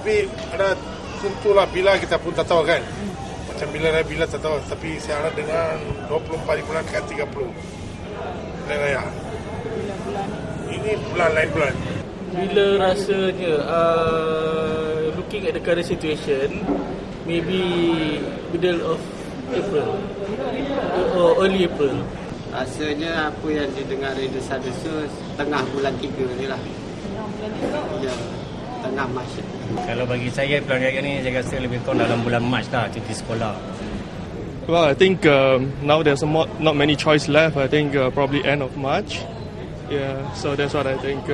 Tapi ada tentulah bila kita pun tak tahu kan. Macam bila tak tahu. Tapi saya harap dengan 24 bulan kan 30 bulan raya. Ini bulan lain bulan. Bila rasanya looking at the current situation, maybe middle of April or early April. Rasanya apa yang didengar desas-desus tengah bulan 3 ni lah. Ya, tengah Mac. Kalau bagi saya pelan raya ni saya rasa lebih kurang dalam bulan Mac lah, cuti sekolah. Well, I think now there's not many choice left. I think probably end of March. Yeah, so that's what I think.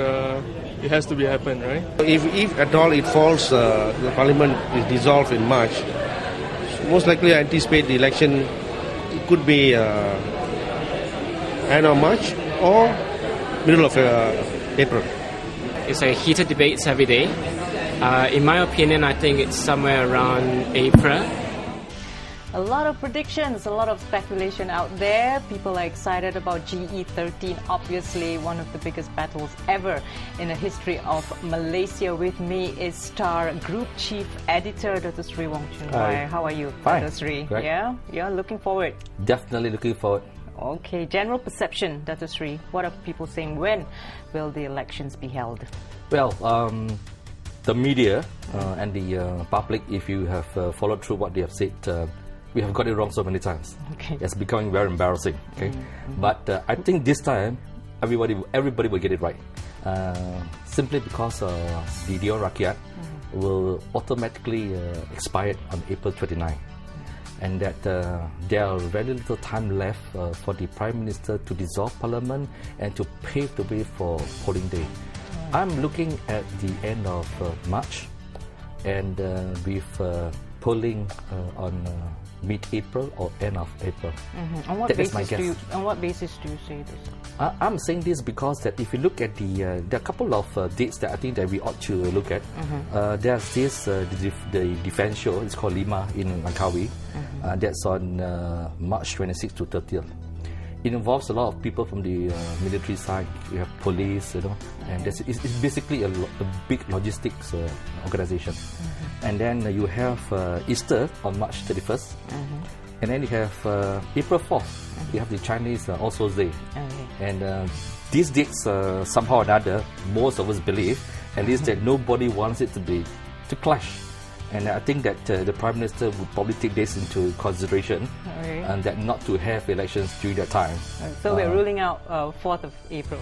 It has to be happen, right? If at all it falls, the parliament is dissolved in March. Most likely, I anticipate the election could be end of March or middle of April. It's a heated debates every day. In my opinion, I think it's somewhere around April. A lot of predictions, a lot of speculation out there. People are excited about GE13, obviously one of the biggest battles ever in the history of Malaysia. With me is Star Group Chief Editor, Dr. Seri Wong Chun. Hi. How are you, Fine. Dr. Seri? Great. Yeah, you're looking forward. Definitely looking forward. Okay, general perception, Dr. Seri. What are people saying? When will the elections be held? Well, the media and the public, if you have followed through what they have said, we have got it wrong so many times. Okay. It's becoming very embarrassing. Okay, but I think this time everybody will get it right. Simply because the Dewan Rakyat will automatically expire on April 29, and that there are very little time left for the Prime Minister to dissolve Parliament and to pave the way for polling day. I'm looking at the end of March, and with polling on mid-April or end of April. On what That is my basis guess. on what basis do you say this? I'm saying this because that if you look at there are a couple of dates that I think that we ought to look at. There's this the defense show. It's called Lima in Langkawi. That's on March 26 to 30th. It involves a lot of people from the military side. You have police, and it's basically a big logistics organization. And then you have Easter on March 31st, and then you have April 4th. You have the Chinese All Souls Day, and these dates somehow or another, most of us believe, at least that nobody wants it to clash. And I think that the Prime Minister would probably take this into consideration, and that not to have elections during that time. So we're ruling out 4th of April.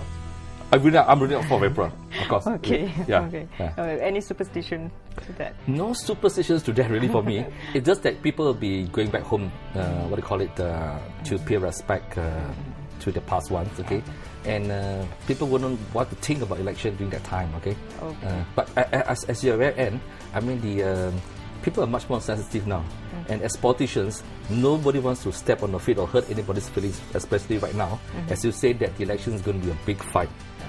I'm ruling out 4th of April, of course. Okay. Yeah. Okay. Yeah. Any superstition to that? No superstitions to that really for me. It's just that people will be going back home, to pay respect to the past ones, okay? And people wouldn't want to think about election during that time, okay? But as you're aware, I mean, the people are much more sensitive now. And as politicians, nobody wants to step on the feet or hurt anybody's feelings, especially right now. As you say that the election is going to be a big fight.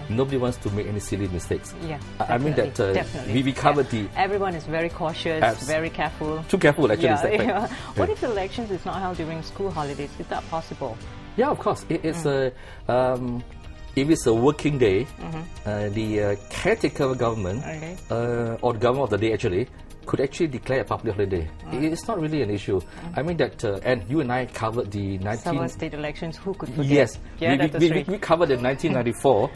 Nobody wants to make any silly mistakes. Yeah, I mean that we covered the... Everyone is very cautious, very careful. Too careful, actually. Yeah. What if the elections is not held during school holidays? Is that possible? Yeah, of course. It's if it's a working day, the caretaker government or the government of the day actually could actually declare a public holiday. It's not really an issue. I mean that, and you and I covered the Sabah state elections. Who could forget? Yes, yeah, we covered the 1994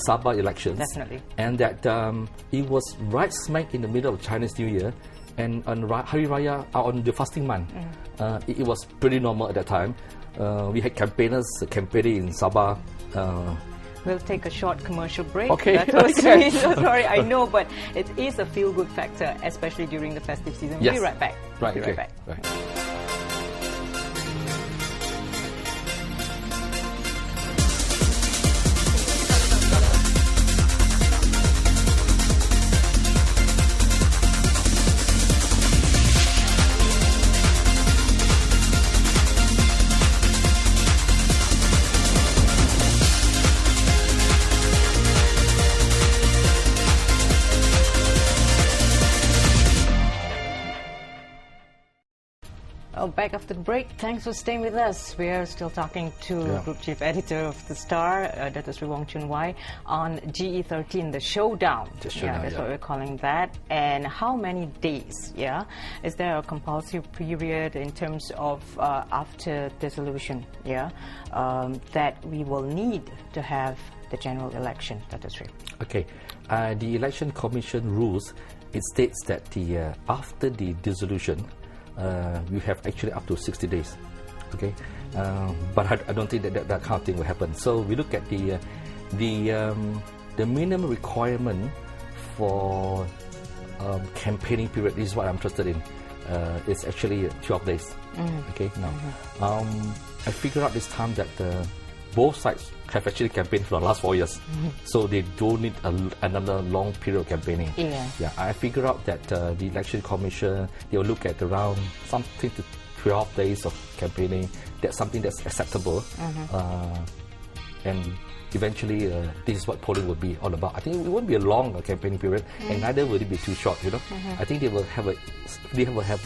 Sabah elections. Definitely. And that it was right smack in the middle of Chinese New Year, and on Hari Raya, on the fasting month. It was pretty normal at that time. We had campaigners campaigning in Sabah. We'll take a short commercial break. Okay. Sorry, I know, but it is a feel-good factor, especially during the festive season. Yes. We'll be right back. Right, we'll be right back. Right. Back after the break. Thanks for staying with us. We are still talking to Group Chief Editor of The Star, Datuk Wong Chun on GE13, the Showdown. That's what we're calling that. And how many days? Is there a compulsory period in terms of after dissolution? That we will need to have the general election, Datuk. Okay. The Election Commission rules, it states that after the dissolution, you have actually up to 60 days. Okay, but I don't think that kind of thing will happen. So we look at the minimum requirement for campaigning period. This is what I'm interested in. It's actually 12 days. Okay, now I figure out this time that both sides have actually campaigned for the last 4 years, so they don't need another long period of campaigning. I figure out that the Election Commission, they will look at around something to 12 days of campaigning. That's something that's acceptable, and eventually this is what polling will be all about. I think it won't be a long campaigning period, and neither will it be too short. I think they will have a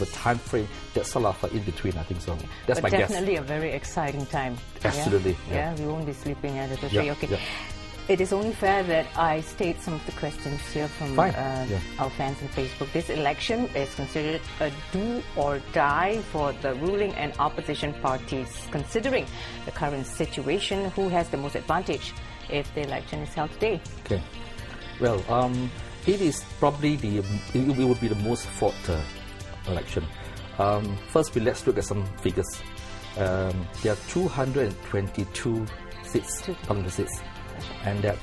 time frame that's sort of in between. I think so. That's my guess. Definitely a very exciting time. Absolutely. We won't be sleeping at it. Okay. It is only fair that I state some of the questions here from our fans on Facebook. This election is considered a do or die for the ruling and opposition parties. Considering the current situation, who has the most advantage if the election is held today? Okay. Well, it is probably it would be the most fought election. First, let's look at some figures. There are 222 seats, parliament seats. And that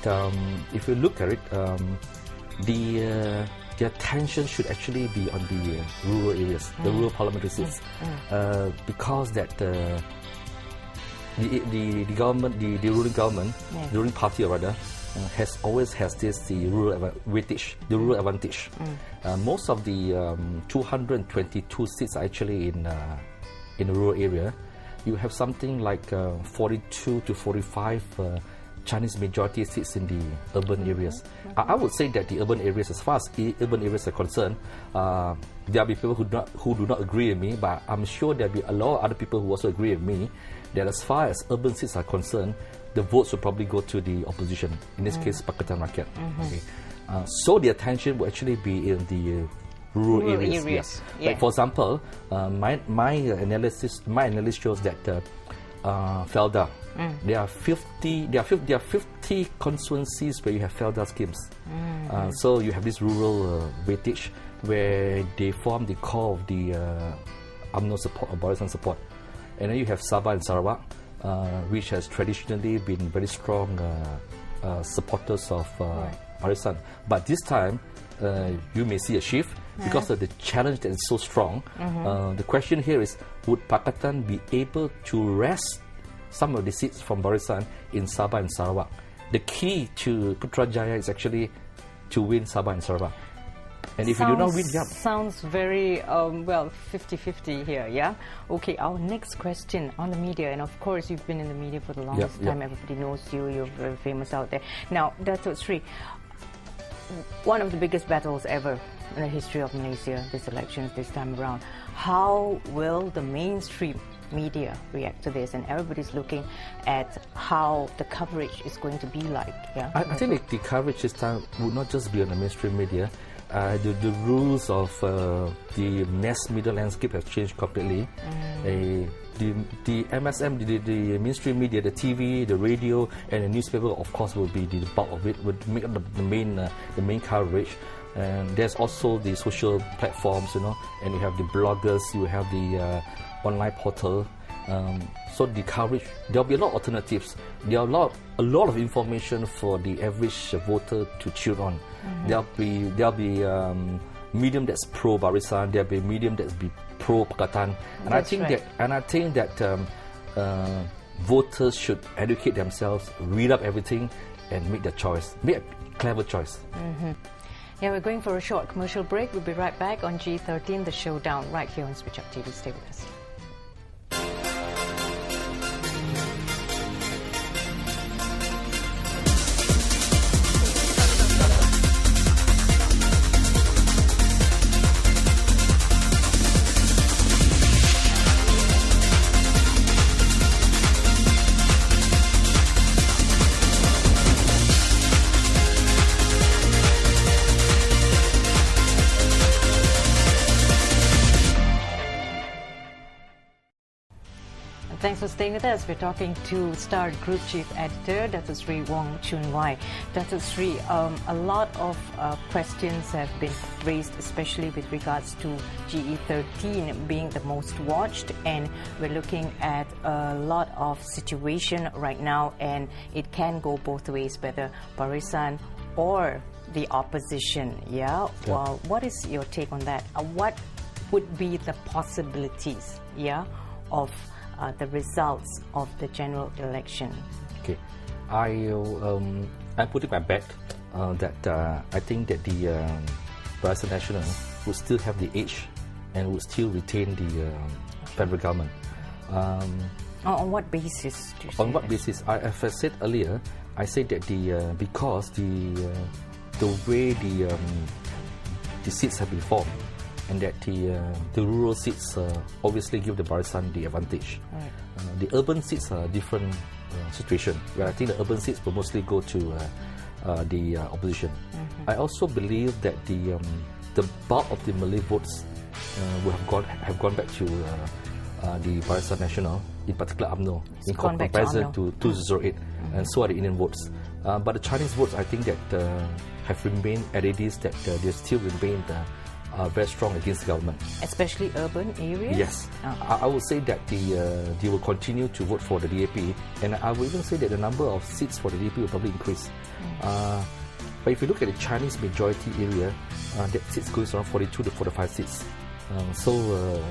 if you look at it, the attention should actually be on the rural areas, the rural parliamentary seats, because that the government, the ruling government, the ruling party or rather, always has the rural weightage, the rural advantage. Most of the 222 seats are actually in the rural area. You have something like 42 to 45 Chinese majority seats in the urban areas. I would say that the urban areas, as far as the urban areas are concerned, there will be people who do not agree with me, but I'm sure there will be a lot of other people who also agree with me that as far as urban seats are concerned, the votes will probably go to the opposition, in this case Pakatan Rakyat. Okay. So the attention will actually be in the rural areas. Like for example, my analysis shows that Felda, there are 50 constituencies where you have Felda schemes. So you have this rural weightage where they form the core of the UMNO support or Barisan support. And then you have Sabah and Sarawak, which has traditionally been very strong supporters of Barisan. But this time, you may see a shift because of the challenge that is so strong. The question here is, would Pakatan be able to wrest some of the seats from Barisan in Sabah and Sarawak? The key to Putrajaya is actually to win Sabah and Sarawak. And if you do not win, sounds very 50-50 here. Okay, our next question on the media, and of course you've been in the media for the longest time. Everybody knows you. You're very famous out there. Now, Datuk Seri, one of the biggest battles ever in the history of Malaysia, these elections this time around. How will the mainstream media react to this? And everybody's looking at how the coverage is going to be like. I think the coverage this time would not just be on the mainstream media. The rules of the mass media landscape have changed completely. The MSM, the mainstream media, the TV, the radio, and the newspaper, of course, will be the bulk of it. Would make up the main coverage. And there's also the social platforms, and you have the bloggers, you have the online portal. So the coverage, there'll be a lot of alternatives. There are a lot of information for the average voter to tune on. There'll be medium that's pro Barisan. There'll be medium that's be pro Pakatan. And I think that voters should educate themselves, read up everything, and make their choice. Make a clever choice. We're going for a short commercial break. We'll be right back on GE13, the Showdown, right here on Switch Up TV. Stay with us. Thanks for staying with us. We're talking to Star Group Chief Editor, Datuk Seri Wong Chun. Datuk Seri, a lot of questions have been raised, especially with regards to GE13 being the most watched, and we're looking at a lot of situation right now, and it can go both ways, whether Barisan or the opposition. Yeah. Well, what is your take on that? What would be the possibilities? Yeah, of the results of the general election? Okay, I put it my bet that I think that the Barisan Nasional will still have the edge and will still retain the federal government. On what basis? Do you say on what that? basis? As I said earlier, I said that because the way the seats have been formed, and that the rural seats obviously give the Barisan the advantage. Right. The urban seats are a different situation, where I think the urban seats will mostly go to the opposition. I also believe that the bulk of the Malay votes will have gone back to the Barisan Nasional, in particular UMNO, in comparison to 2008, and so are the Indian votes. But the Chinese votes, I think that have remained at it is that they still remain very strong against the government. Especially urban areas? Yes. I would say that they will continue to vote for the DAP, and I would even say that the number of seats for the DAP will probably increase. But if you look at the Chinese majority area, that seats goes around 42 to 45 seats. So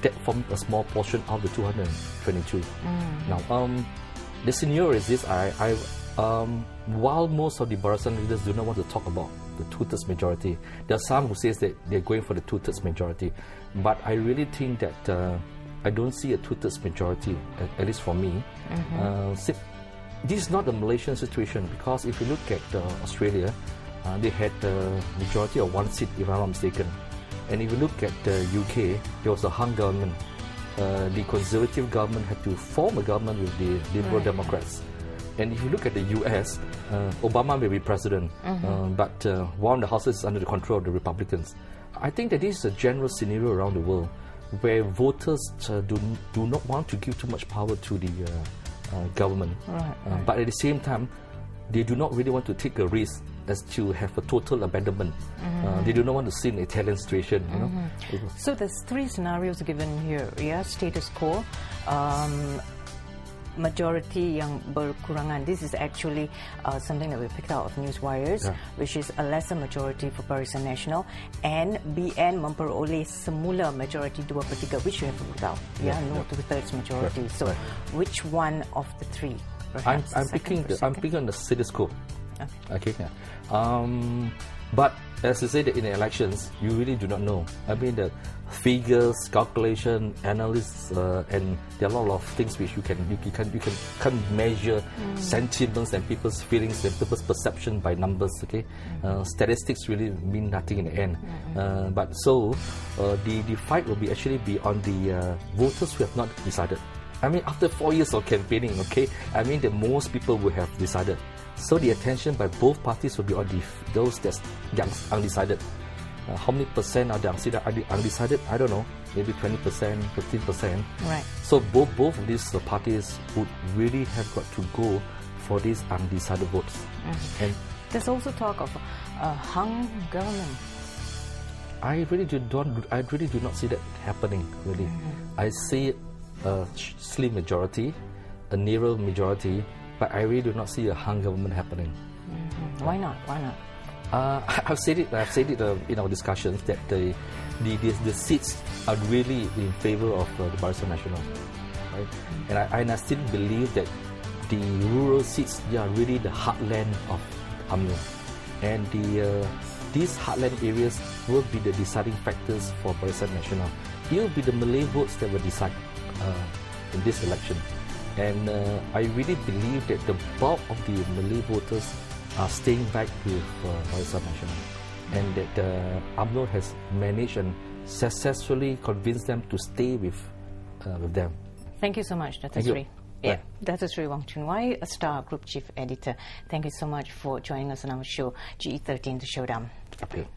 that formed a small portion of the 222. Now, the scenario is this. While most of the Barisan leaders do not want to talk about the two-thirds majority, there are some who says that they're going for the two-thirds majority. But I really think that I don't see a two-thirds majority, at least for me. This is not the Malaysian situation, because if you look at Australia, they had a majority of one seat, if I'm not mistaken. And if you look at the UK, there was a hung government. The Conservative government had to form a government with the Liberal Democrats. And if you look at the US, Obama may be president, but one of the houses is under the control of the Republicans. I think that this is a general scenario around the world where voters do not want to give too much power to the government. But at the same time, they do not really want to take a risk as to have a total abandonment. They do not want to see an Italian situation. You know? So there's three scenarios given here. Yeah, status quo, majority yang berkurangan. This is actually something that we picked out of Newswires, which is a lesser majority for Barisan Nasional, and BN memperoleh semula majority 2/3, which you have ruled out. No two-thirds majority. So which one of the three? I'm picking on the status quo. Okay. But as I said, in the elections, you really do not know. I mean, the figures, calculation, analysts, and there are a lot of things which you can't measure sentiments and people's feelings and people's perception by numbers. Okay, statistics really mean nothing in the end. But so the fight will actually be on the voters who have not decided. I mean, after 4 years of campaigning, okay, I mean that most people will have decided. So the attention by both parties will be on those that's undecided. How many percent are undecided? I don't know. Maybe 20%, 15%. Right. So both of these parties would really have got to go for these undecided votes. And there's also talk of a hung government. I really do not see that happening. Really, I see a slim majority, a narrow majority, but I really do not see a hung government happening. Why not? I've said it in our discussions that the seats are really in favor of the Barisan Nasional, right? And I still believe that the rural seats, they are really the heartland of UMNO, and these heartland areas will be the deciding factors for Barisan Nasional. It will be the Malay votes that will decide in this election. And I really believe that the bulk of the Malay voters are staying back with Barisan Nasional, and that UMNO has managed and successfully convinced them to stay with them. Thank you so much, Datuk Seri. Datuk Seri Wong Chun, a Star Group Chief Editor. Thank you so much for joining us on our show, GE13 The Showdown. Okay.